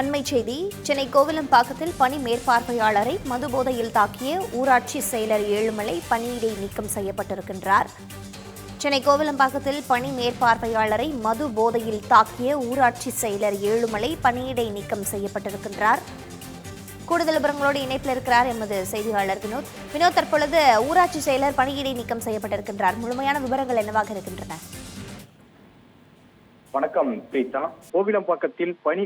அண்மை செய்தி. சென்னை கோவிலம்பாக்கத்தில் பணி மேற்பார்வையாளரை மதுபோதையில் தாக்கிய ஊராட்சி செயலர் ஏழுமலை பணியிடை நீக்கம் செய்யப்பட்டிருக்கின்றார். சென்னை கோவிலம்பாக்கத்தில் பணி மேற்பார்வையாளரை மது போதையில் தாக்கிய ஊராட்சி செயலர் ஏழுமலை பணியிடை நீக்கம் செய்யப்பட்டிருக்கின்றார். கூடுதல் விவரங்களோடு இணைப்பில் இருக்கிறார் எமது செய்தியாளர் வினோத். வினோத், தற்பொழுது ஊராட்சி செயலர் பணியிடை நீக்கம் செய்யப்பட்டிருக்கின்றார். முழுமையான விவரங்கள் என்னவாக இருக்கின்றன? வணக்கம் பிரீதா. கோவிலம்பாக்கத்தில் பணி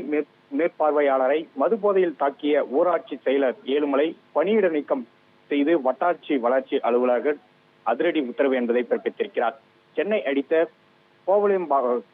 மேற்பார்வையாளரை மதுபோதையில் தாக்கிய ஊராட்சி செயலர் ஏழுமலை பணியிட நீக்கம் செய்து வட்டாட்சி வளர்ச்சி அலுவலர்கள் அதிரடி உத்தரவு என்பதை பிறப்பித்திருக்கிறார். சென்னை அடுத்த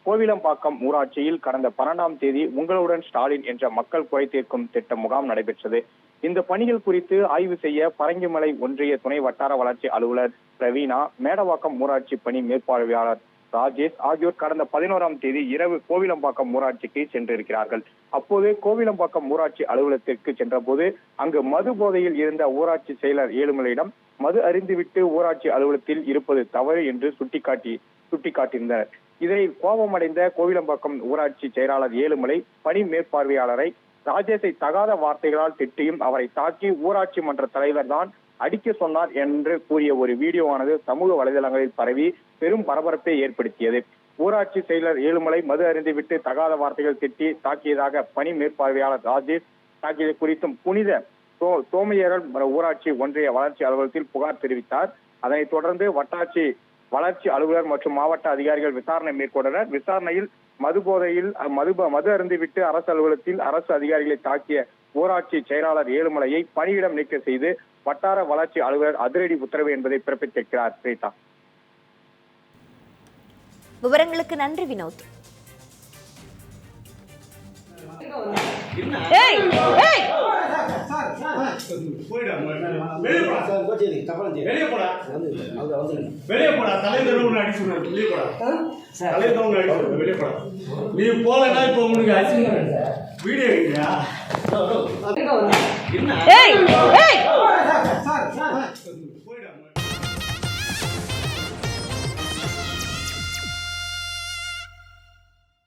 கோவிலம்பாக்கம் ஊராட்சியில் கடந்த 12ஆம் தேதி உங்களுடன் ஸ்டாலின் என்ற மக்கள் குறை தீர்க்கும் திட்ட முகாம் நடைபெற்றது. இந்த பணிகள் குறித்து ஆய்வு செய்ய பரங்கிமலை ஒன்றிய துணை வட்டார வளர்ச்சி அலுவலர் பிரவீனா, மேடவாக்கம் ஊராட்சி பணி மேற்பார்வையாளர் ராஜேஷ் ஆகியோர் கடந்த 11ஆம் தேதி இரவு கோவிலம்பாக்கம் ஊராட்சிக்கு சென்றிருக்கிறார்கள். அப்போது கோவிலம்பாக்கம் ஊராட்சி அலுவலகத்திற்கு சென்ற போது அங்கு மது போதையில் இருந்த ஊராட்சி செயலர் ஏழுமலையிடம் மது அருந்திவிட்டு ஊராட்சி அலுவலகத்தில் இருப்பது தவறு என்று சுட்டிக்காட்டியிருந்தனர். இதனை கோபமடைந்த கோவிலம்பாக்கம் ஊராட்சி செயலாளர் ஏழுமலை பணி மேற்பார்வையாளரை ராஜேஷை தகாத வார்த்தைகளால் திட்டியும் அவரை தாக்கி ஊராட்சி மன்ற தலைவர் தான் அடிக்க சொன்னார் என்று கூறிய ஒரு வீடியோவானது சமூக வலைதளங்களில் பரவி பெரும் பரபரப்பை ஏற்படுத்தியது. ஊராட்சி செயலர் ஏழுமலை மது அருந்திவிட்டு தகாத வார்த்தைகள் திட்டி தாக்கியதாக பணி மேற்பார்வையாளர் ராஜேஷ் தாக்கியது குறித்தும் புனித சோமையரல் ஊராட்சி ஒன்றிய வளர்ச்சி அலுவலகத்தில் புகார் தெரிவித்தார். அதனைத் தொடர்ந்து வட்டாட்சி வளர்ச்சி அலுவலர் மற்றும் மாவட்ட அதிகாரிகள் விசாரணை மேற்கொண்டனர். விசாரணையில் மதுபோதையில் மது அருந்திவிட்டு அரசு அலுவலகத்தில் அரசு அதிகாரிகளை தாக்கிய ஊராட்சி செயலாளர் ஏழுமலையை பணியிடம் நீக்கம் செய்து வட்டார வளர்ச்சி அலுவலர் அதிரடி உத்தரவு என்பதை பிறப்பித்திருக்கிறார். பிரீதா, விவரங்களுக்கு நன்றி வினோத். நீ போலன்னா இப்ப உங்களுக்கு வீடியோ இல்லையா?